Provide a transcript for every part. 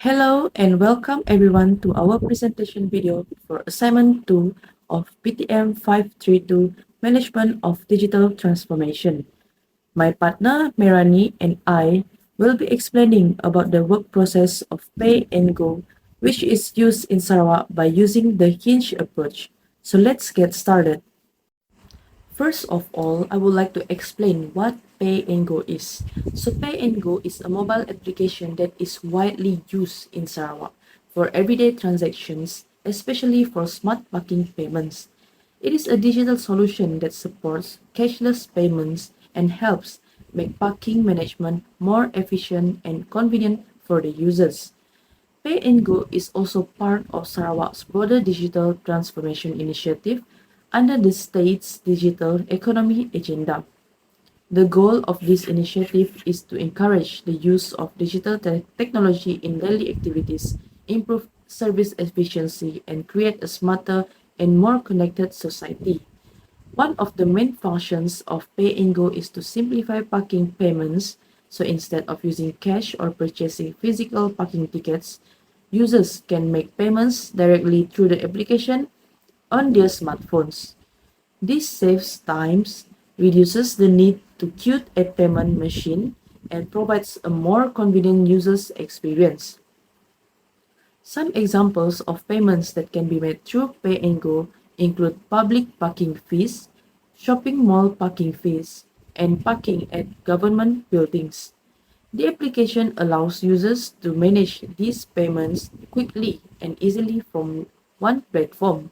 Hello and welcome everyone to our presentation video for assignment 2 of BTM532 Management of Digital Transformation. My partner MERRANIE and I will be explaining about the work process of Pay and Go, which is used in Sarawak by using the hinge approach. So let's get started. First of all, I would like to explain what Pay and Go is. So Pay and Go is a mobile application that is widely used in Sarawak for everyday transactions, especially for smart parking payments. It is a digital solution that supports cashless payments and helps make parking management more efficient and convenient for the users. Pay and Go is also part of Sarawak's broader digital transformation initiative under the state's digital economy agenda. The goal of this initiative is to encourage the use of digital technology in daily activities, improve service efficiency, and create a smarter and more connected society. One of the main functions of Pay and Go is to simplify parking payments. So instead of using cash or purchasing physical parking tickets, users can make payments directly through the application on their smartphones. This saves times, reduces the need to queue at a payment machine, and provides a more convenient user experience. Some examples of payments that can be made through Pay and Go include public parking fees, shopping mall parking fees, and parking at government buildings. The application allows users to manage these payments quickly and easily from one platform.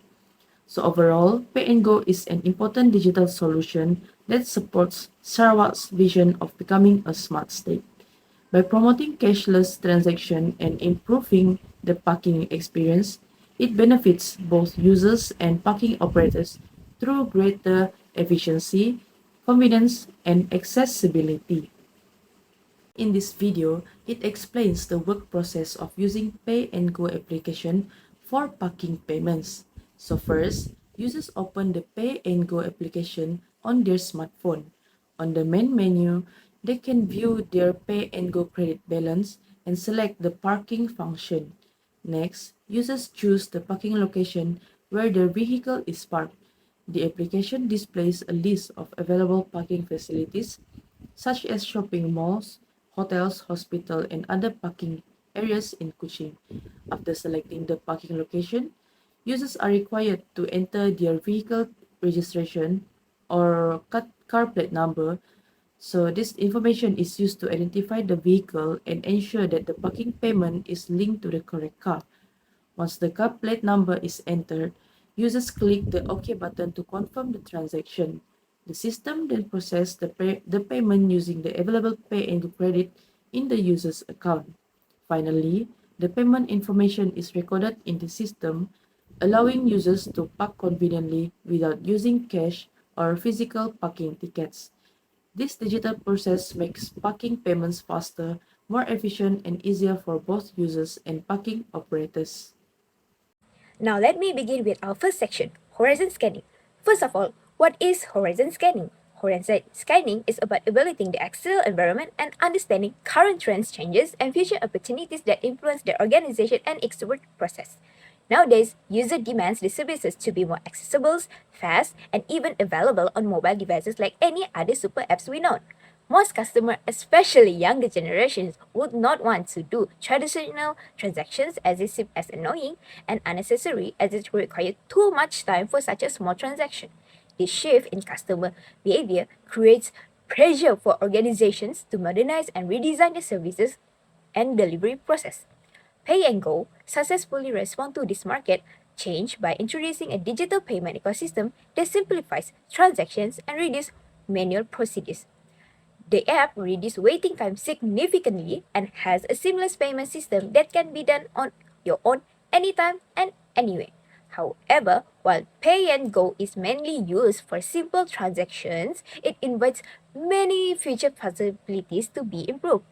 So overall, Pay and Go is an important digital solution that supports Sarawak's vision of becoming a smart state. By promoting cashless transaction and improving the parking experience, it benefits both users and parking operators through greater efficiency, convenience, and accessibility. In this video, it explains the work process of using Pay and Go application for parking payments. So first, users open the Pay and Go application on their smartphone. On the main menu, they can view their Pay and Go credit balance and select the parking function. Next, users choose the parking location where their vehicle is parked. The application displays a list of available parking facilities such as shopping malls, hotels, hospital, and other parking areas in Kuching. After selecting the parking location, users are required to enter their vehicle registration or car plate number. So this information is used to identify the vehicle and ensure that the parking payment is linked to the correct car. Once the car plate number is entered, users click the OK button to confirm the transaction. The system then processes the payment using the available Pay and Go credit in the user's account. Finally, the payment information is recorded in the system, allowing users to park conveniently without using cash or physical parking tickets. This digital process makes parking payments faster, more efficient, and easier for both users and parking operators. Now let me begin with our first section, horizon scanning. First of all, what is horizon scanning? Horizon scanning is about evaluating the external environment and understanding current trends, changes, and future opportunities that influence their organization and its work process. Nowadays, user demands the services to be more accessible, fast, and even available on mobile devices like any other super apps we know. Most customers, especially younger generations, would not want to do traditional transactions as it seems as annoying and unnecessary as it requires too much time for such a small transaction. This shift in customer behavior creates pressure for organizations to modernize and redesign their services and delivery process. Pay and Go successfully respond to this market change by introducing a digital payment ecosystem that simplifies transactions and reduces manual procedures. The app reduces waiting time significantly and has a seamless payment system that can be done on your own anytime and anywhere. However, while Pay and Go is mainly used for simple transactions, it invites many future possibilities to be improved.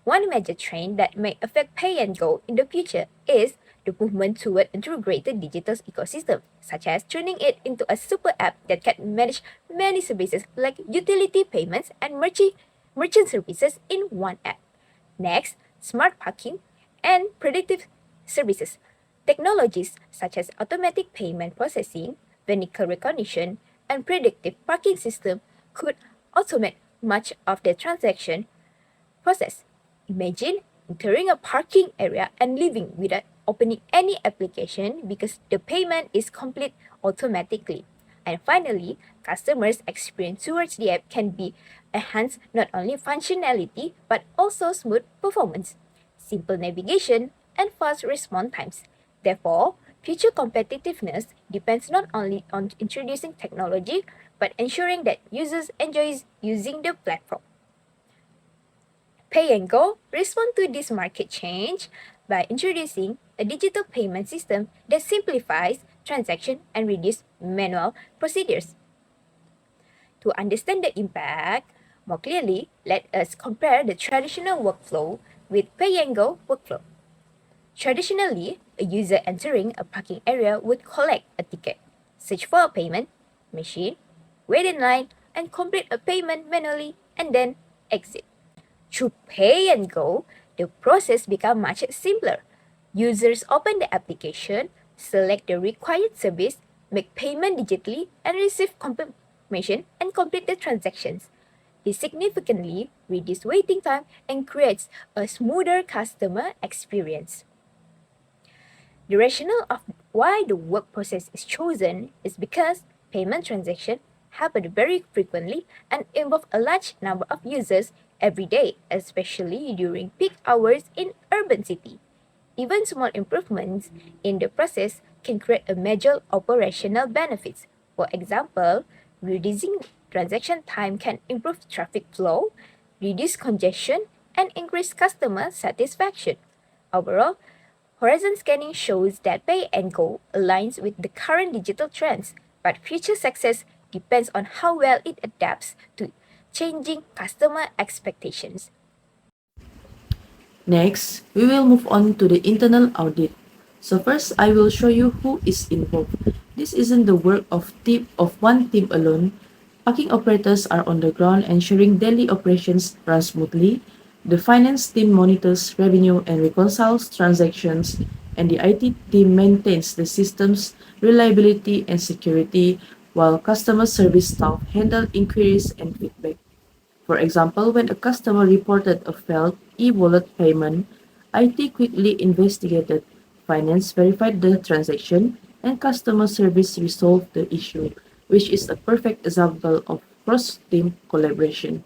One major trend that may affect Pay and Go in the future is the movement toward integrated digital ecosystem, such as turning it into a super app that can manage many services like utility payments and merchant services in one app. Next, smart parking and predictive services. Technologies such as automatic payment processing, vehicle recognition, and predictive parking system could automate much of the transaction process. Imagine entering a parking area and leaving without opening any application because the payment is complete automatically. And finally, customers' experience towards the app can be enhanced not only functionality but also smooth performance, simple navigation, and fast response times. Therefore, future competitiveness depends not only on introducing technology but ensuring that users enjoy using the platform. Pay and Go respond to this market change by introducing a digital payment system that simplifies transaction and reduces manual procedures. To understand the impact more clearly, let us compare the traditional workflow with Pay and Go workflow. Traditionally, a user entering a parking area would collect a ticket, search for a payment machine, wait in line, and complete a payment manually and then exit. Through Pay and Go, the process becomes much simpler. Users open the application, select the required service, make payment digitally, and receive confirmation and complete the transactions. This significantly reduces waiting time and creates a smoother customer experience. The rationale of why the work process is chosen is because payment transactions happen very frequently and involve a large number of users every day, especially during peak hours in urban city. Even small improvements in the process can create a major operational benefits. For example, reducing transaction time can improve traffic flow, reduce congestion, and increase customer satisfaction. Overall, horizon scanning shows that Pay and Go aligns with the current digital trends, but future success depends on how well it adapts to changing customer expectations. Next, we will move on to the internal audit. So first, I will show you who is involved. This isn't the work of one team alone. Parking operators are on the ground ensuring daily operations run smoothly. The finance team monitors revenue and reconciles transactions, and the IT team maintains the system's reliability and security, while customer service staff handle inquiries and feedback. For example, when a customer reported a failed e-wallet payment, IT quickly investigated, finance verified the transaction, and customer service resolved the issue, which is a perfect example of cross-team collaboration.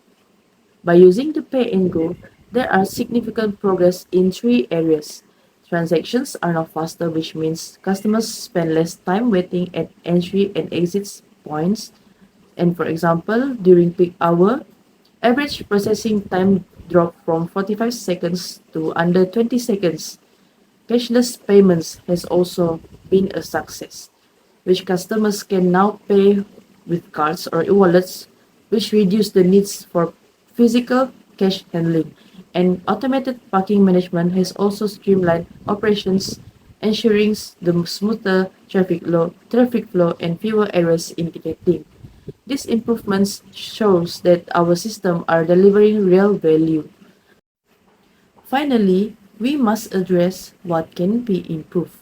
By using the Pay and Go, there are significant progress in three areas. Transactions are now faster, which means customers spend less time waiting at entry and exit points. And for example, during peak hour, average processing time dropped from 45 seconds to under 20 seconds. Cashless payments has also been a success, which customers can now pay with cards or e-wallets, which reduce the needs for physical cash handling. And automated parking management has also streamlined operations, ensuring the smoother traffic flow and fewer errors in ticketing. These improvements shows that our systems are delivering real value. Finally, we must address what can be improved.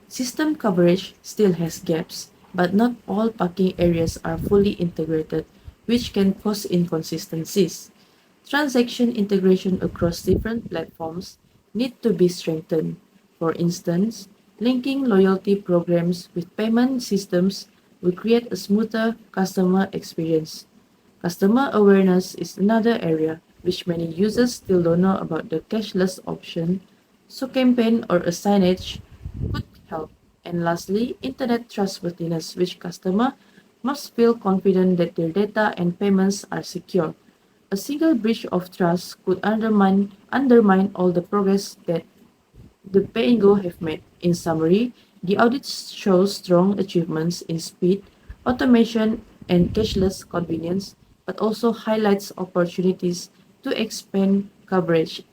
System coverage still has gaps, but not all parking areas are fully integrated, which can cause inconsistencies. Transaction integration across different platforms need to be strengthened. For instance, linking loyalty programs with payment systems will create a smoother customer experience. Customer awareness is another area which many users still don't know about the cashless option, so campaign or a signage could help. And lastly, internet trustworthiness, which customer must feel confident that their data and payments are secure. A single breach of trust could undermine all the progress that the Pay and Go have made. In summary, the audit shows strong achievements in speed, automation, and cashless convenience, but also highlights opportunities to expand coverage,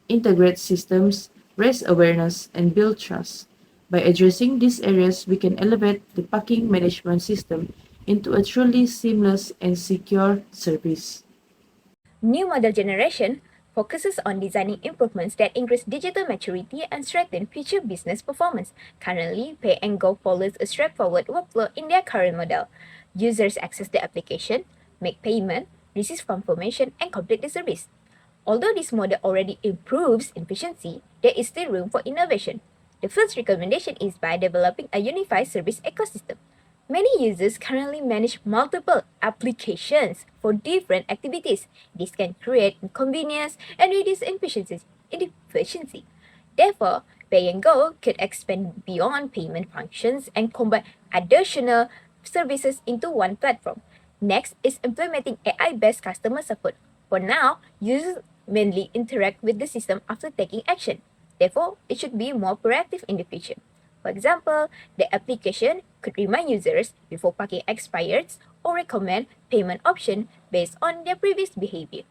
integrate systems, raise awareness, and build trust. By addressing these areas, we can elevate the parking management system into a truly seamless and secure service. New model generation focuses on designing improvements that increase digital maturity and strengthen future business performance. Currently, Pay and Go follows a straightforward workflow in their current model. Users access the application, make payment, receive confirmation, and complete the service. Although this model already improves efficiency, there is still room for innovation. The first recommendation is by developing a unified service ecosystem. Many users currently manage multiple applications for different activities. This can create inconvenience and reduce inefficiency. Therefore, Pay and Go could expand beyond payment functions and combine additional services into one platform. Next is implementing AI-based customer support. For now, users mainly interact with the system after taking action. Therefore, it should be more proactive in the future. For example, the application could remind users before parking expires or recommend payment option based on their previous behavior.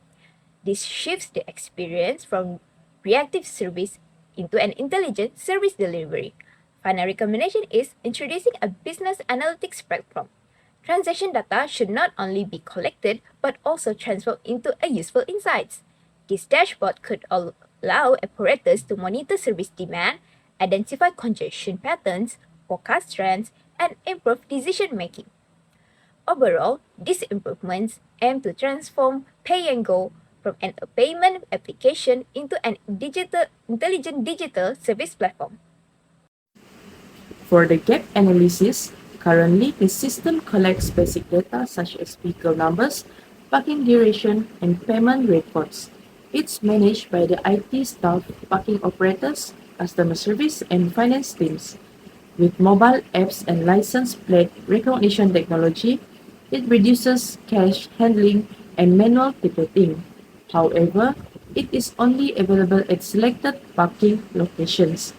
This shifts the experience from reactive service into an intelligent service delivery. Final recommendation is introducing a business analytics platform. Transaction data should not only be collected but also transformed into a useful insights. This dashboard could allow operators to monitor service demand, identify congestion patterns, forecast trends, and improve decision making. Overall, these improvements aim to transform Pay and Go from a payment application into an intelligent digital service platform. For the gap analysis, currently the system collects basic data such as vehicle numbers, parking duration, and payment records. It's managed by the IT staff, parking operators, customer service, and finance teams. With mobile apps and license plate recognition technology, it reduces cash handling and manual ticketing. However, it is only available at selected parking locations.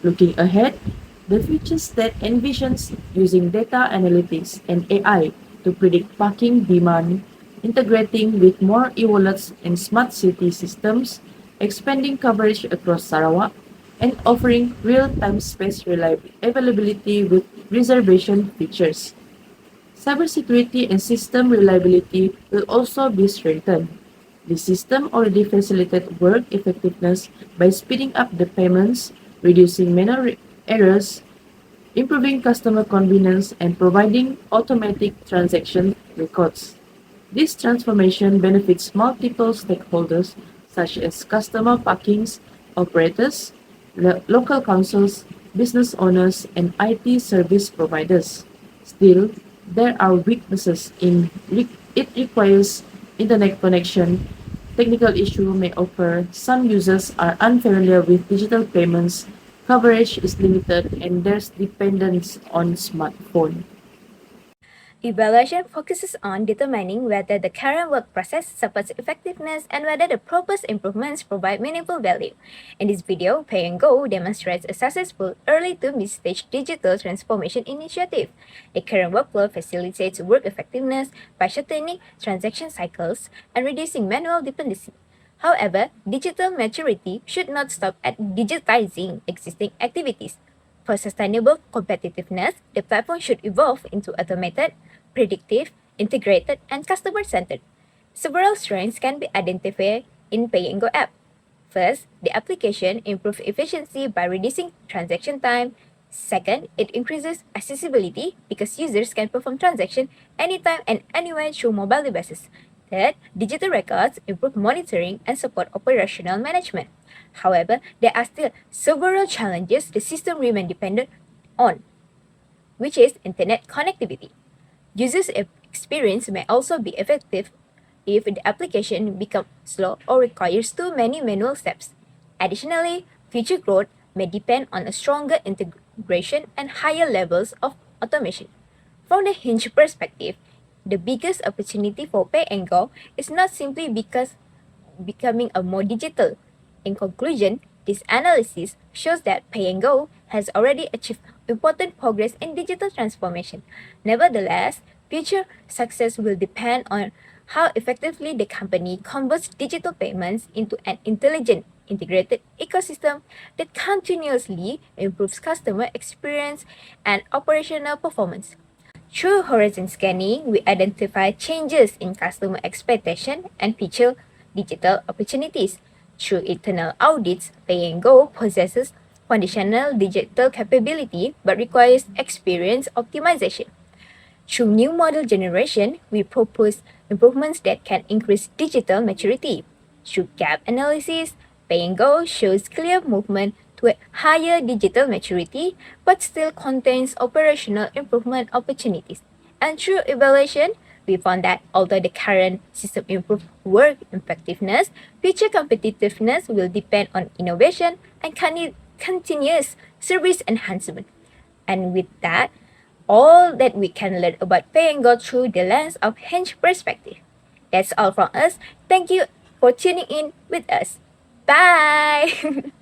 Looking ahead, the future state envisions using data analytics and AI to predict parking demand, integrating with more e-wallets and smart city systems, expanding coverage across Sarawak, and offering real-time space availability with reservation features. Cybersecurity and system reliability will also be strengthened. The system already facilitated work effectiveness by speeding up the payments, reducing manual errors, improving customer convenience, and providing automatic transaction records. This transformation benefits multiple stakeholders such as customer parkings, operators, local councils, business owners, and IT service providers. Still, there are weaknesses in it requires internet connection. Technical issue may occur. Some users are unfamiliar with digital payments. Coverage is limited and there's dependence on smartphone. Evaluation focuses on determining whether the current work process supports effectiveness and whether the proposed improvements provide meaningful value. In this video, Pay and Go demonstrates a successful early to mid-stage digital transformation initiative. The current workflow facilitates work effectiveness by shortening transaction cycles and reducing manual dependency. However, digital maturity should not stop at digitizing existing activities. For sustainable competitiveness, the platform should evolve into automated, predictive, integrated, and customer-centered. Several strengths can be identified in Pay and Go app. First, the application improves efficiency by reducing transaction time. Second, it increases accessibility because users can perform transactions anytime and anywhere through mobile devices. Third, digital records improve monitoring and support operational management. However, there are still several challenges the system remains dependent on, which is internet connectivity. Users' experience may also be effective if the application becomes slow or requires too many manual steps. Additionally, future growth may depend on a stronger integration and higher levels of automation. From the Hinge perspective, the biggest opportunity for Pay and Go is not simply because becoming a more digital. In conclusion, this analysis shows that Pay and Go has already achieved important progress in digital transformation. Nevertheless, future success will depend on how effectively the company converts digital payments into an intelligent, integrated ecosystem that continuously improves customer experience and operational performance. Through horizon scanning, we identify changes in customer expectation and feature digital opportunities. Through internal audits, Pay and Go possesses foundational digital capability but requires experience optimization. Through new model generation, we propose improvements that can increase digital maturity. Through gap analysis, Pay and Go shows clear movement toward higher digital maturity but still contains operational improvement opportunities. And through evaluation, we found that although the current system improves work effectiveness, future competitiveness will depend on innovation and continuous service enhancement. And with that, all that we can learn about Pay and Go through the lens of Hinge perspective. That's all from us. Thank you for tuning in with us. Bye!